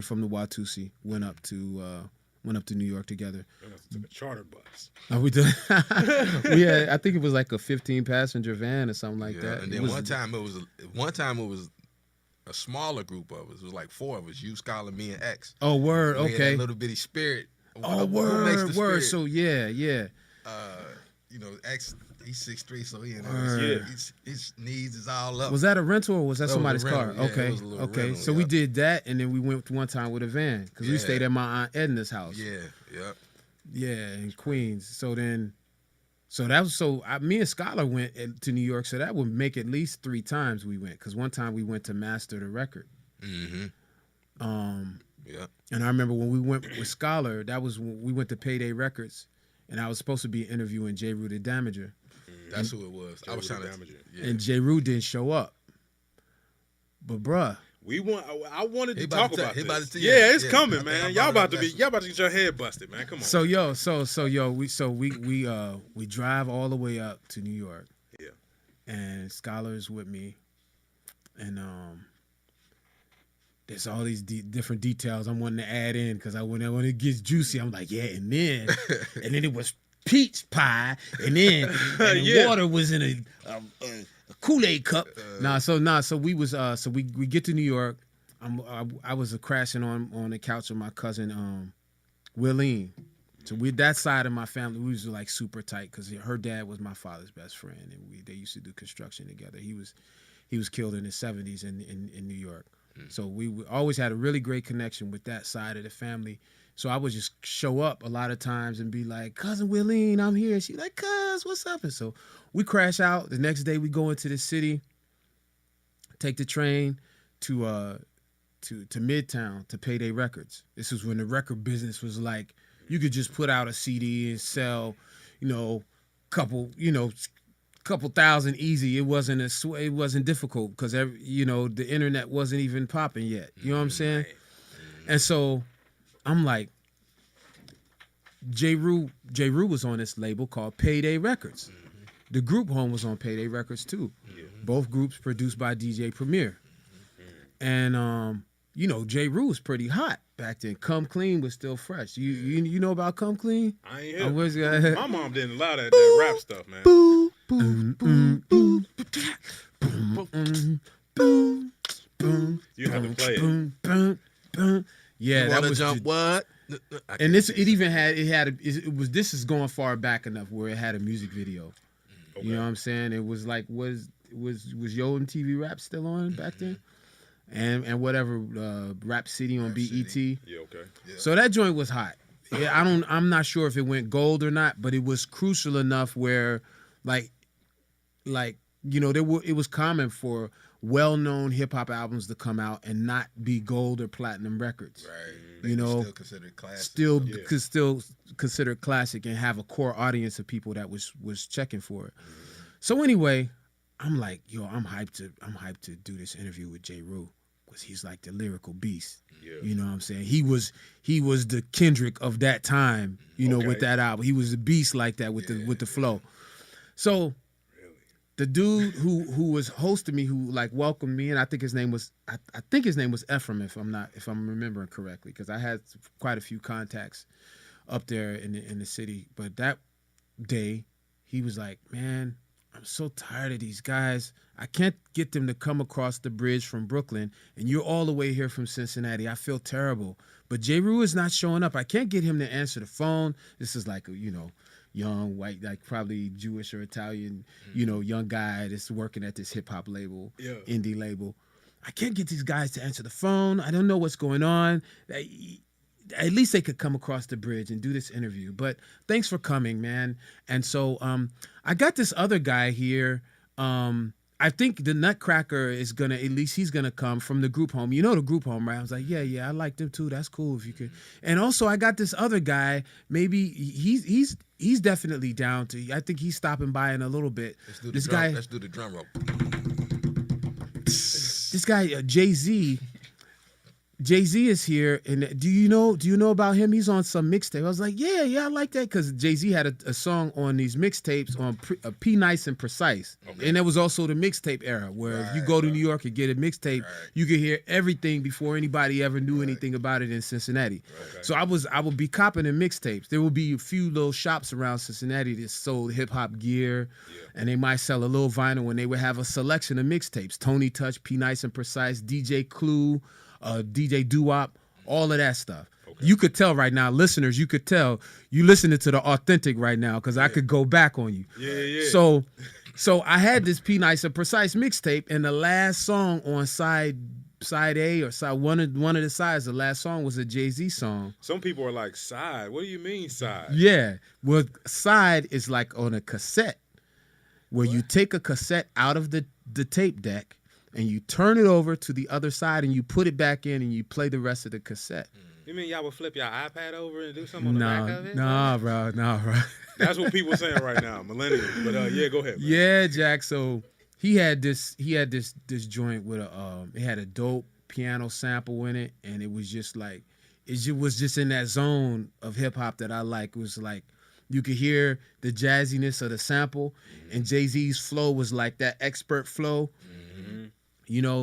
from the Watusi went up to New York together. I must have took a charter bus. We did. We had, I think it was like a 15-passenger van or something like that. And then one time it was a smaller group of us. It was like 4 of us: you, Scholar, me, and X. Oh, word. We had Okay. that little bitty spirit. Oh, word. So yeah. X, he's 6'3", so he in Word. his needs is all up. Was that a rental or was that That was somebody's a car? rental. Yeah, Okay. it was a little Okay. rental, So yeah. we did that, and then we went one time with a van because we Yeah. stayed at my Aunt Edna's house. Yeah. Yeah, in Queens. Me and Scholar went to New York, so that would make at least 3 times we went. Because one time we went to master the record. Mm-hmm. Yeah. And I remember when we went with Scholar, that was when we went to Payday Records, and I was supposed to be interviewing J. Rue the Damager. That's who it was. I was trying to damage it. Yeah. And J. Rue didn't show up. But bruh, I wanted to He talk about to about he this. about to- Yeah, it's yeah. coming, I think man. I'm Y'all about about to- to get your head busted, man. Come on. we drive all the way up to New York. Yeah. And Scholar's with me. And there's all these different details I'm wanting to add in because when it gets juicy, I'm like, yeah, and then it was peach pie, and then Yeah. water was in a Kool-Aid cup. So we get to New York. I was crashing on the couch with my cousin Willeen. So that side of my family, we was like super tight because her dad was my father's best friend, and they used to do construction together. He was killed in the 70s in New York. So we always had a really great connection with that side of the family. So I would just show up a lot of times and be like, Cousin Willeen, I'm here. She's like, Cuz, what's up? And so we crash out. The next day we go into the city, take the train to Midtown to Payday Records. This was when the record business was like, you could just put out a CD and sell, couple thousand easy. It wasn't difficult because the internet wasn't even popping yet. You know what I'm saying? And so I'm like, J. Rue was on this label called Payday Records. The group home was on Payday Records too. Both groups produced by DJ Premier. And J. Rue was pretty hot back then. Come Clean was still fresh. You know about Come Clean? I ain't here. My mom didn't allow that rap stuff, man. Boom, boom, boom, boom, boom, boom, boom. You have to play it. Boom, boom, boom. Yeah, You that wanna was jump what? and this this is going far back enough where it had a music video. Okay. You know what I'm saying? It was like was Yo MTV Rap still on back then? And whatever Rap City on BET. Yeah, okay. Yeah. So that joint was hot. Yeah, I'm not sure if it went gold or not, but it was crucial enough where it was common for well-known hip-hop albums to come out and not be gold or platinum records. Right. Still considered classic. Still considered classic and have a core audience of people that was checking for it. So anyway, I'm like, yo, I'm hyped to do this interview with J. Rue because he's like the lyrical beast. Yeah. You know what I'm saying? He was the Kendrick of that time, with that album. He was a beast like that with the flow. So the dude who was hosting me, who like welcomed me, and I think his name was Ephraim, if I'm remembering correctly, because I had quite a few contacts up there in the city. But that day, he was like, man, I'm so tired of these guys. I can't get them to come across the bridge from Brooklyn, and you're all the way here from Cincinnati. I feel terrible. But J. Rue is not showing up. I can't get him to answer the phone. This is like a, young, white, like probably Jewish or Italian, young guy that's working at this hip-hop label, indie label. I can't get these guys to answer the phone. I don't know what's going on. At least they could come across the bridge and do this interview. But thanks for coming, man. And so I got this other guy here. I think the Nutcracker is at least he's gonna come from the group home. You know the group home, right? I was like, yeah, I like them too. That's cool if you could. And also I got this other guy. Maybe he's definitely down to. I think he's stopping by in a little bit. Let's do the drum roll. This guy Jay-Z. Jay-Z is here, and do you know about him? He's on some mixtape. I was like, yeah, I like that, because Jay-Z had a song on these mixtapes on P Nice and Precise, and there was also the mixtape era where if you go to New York and get a mixtape, you could hear everything before anybody ever knew anything about it in Cincinnati. So I would be copping the mixtapes. There would be a few little shops around Cincinnati that sold hip hop gear, and they might sell a little vinyl, and they would have a selection of mixtapes: Tony Touch, P Nice and Precise, DJ Clue, DJ Doo-Wop, all of that stuff. You could tell right now, listeners, you could tell you listening to the authentic right now, because I could go back on you. So I had this P Nice and Precise mixtape, and the last song on side A or side one of the sides, the last song was a Jay-Z song. Some people are like, side? What do you mean side? Yeah. Well, side is like on a cassette, where you take a cassette out of the tape deck, and you turn it over to the other side, and you put it back in, and you play the rest of the cassette. You mean y'all would flip your iPad over and do something on the back of it? Nah, bro. That's what people are saying right now, millennials. But yeah, go ahead, man. Yeah, Jack. So he had this joint with it had a dope piano sample in it, and it was just like, was just in that zone of hip hop that I like. It was like, you could hear the jazziness of the sample, and Jay-Z's flow was like that expert flow.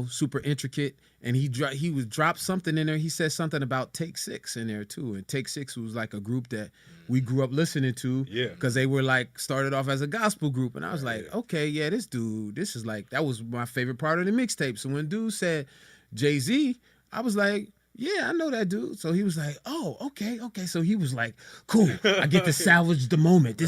Super intricate, and he would drop something in there. He said something about Take Six in there too, and Take Six was like a group that we grew up listening to, because they were like started off as a gospel group, and I was like, okay, yeah, this is like, that was my favorite part of the mixtape. So when dude said Jay-Z, I was like, yeah, I know that dude. So he was like, oh, okay. So he was like, cool, I get to salvage the moment.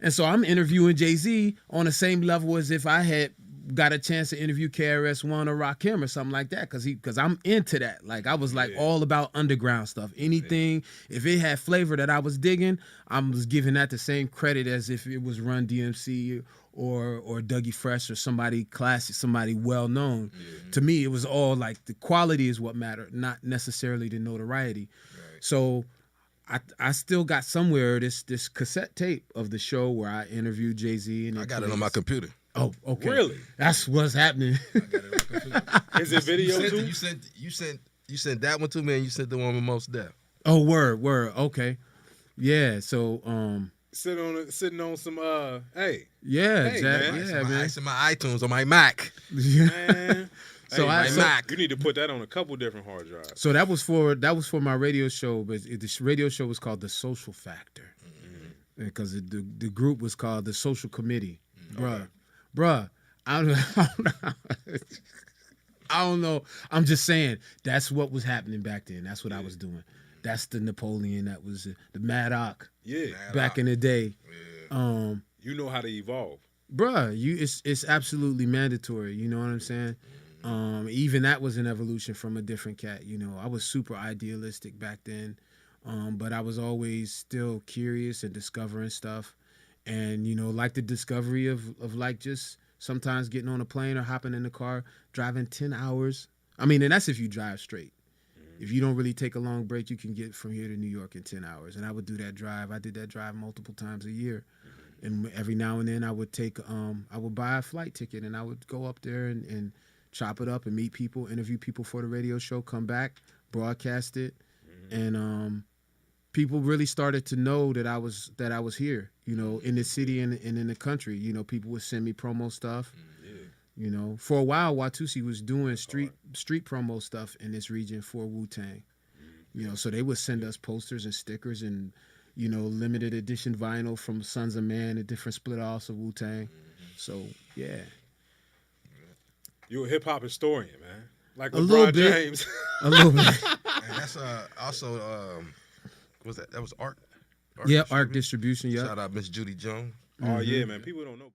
And so I'm interviewing Jay-Z on the same level as if I had got a chance to interview KRS-One or Rakim or something like that, because I'm into that. Like, I was like all about underground stuff. Anything, if it had flavor that I was digging, I was giving that the same credit as if it was Run DMC or Dougie Fresh or somebody classic, somebody well known. To me, it was all like the quality is what mattered, not necessarily the notoriety. So I still got somewhere this cassette tape of the show where I interviewed Jay-Z, and I got it on my computer. Oh, okay. Really? That's what's happening. I got it on my computer. Is it video too? You sent that one to me, and you sent the one with Most Def. Oh, word. Okay. Yeah. So sitting on some hey. Yeah, hey, Jack. man. Yeah, man. It's in my iTunes on my Mac. Man. So you need to put that on a couple different hard drives. So that was for my radio show, but the radio show was called The Social Factor, because the group was called The Social Committee. Bruh, I don't know. I'm just saying that's what was happening back then. That's what I was doing. That's the Napoleon. That was the Maddox. Back in the day. You know how to evolve, bruh. It's absolutely mandatory. You know what I'm saying? Even that was an evolution from a different cat. I was super idealistic back then, but I was always still curious and discovering stuff. And, like the discovery of like just sometimes getting on a plane or hopping in the car, driving 10 hours. I mean, and that's if you drive straight. If you don't really take a long break, you can get from here to New York in 10 hours. And I would do that drive. I did that drive multiple times a year. And every now and then I would I would buy a flight ticket, and I would go up there and chop it up and meet people, interview people for the radio show, come back, broadcast it. And people really started to know that I was here, in the city and in the country. People would send me promo stuff. For a while, Watusi was doing street promo stuff in this region for Wu-Tang. So they would send us posters and stickers and, limited edition vinyl from Sons of Man and different split-offs of Wu-Tang. So, yeah. You're a hip-hop historian, man. Like LeBron James. A little bit. And that's also, what was that? That was Art. Art Distribution, yeah. Shout out Miss Judy Jones. Oh, yeah, man. People don't know.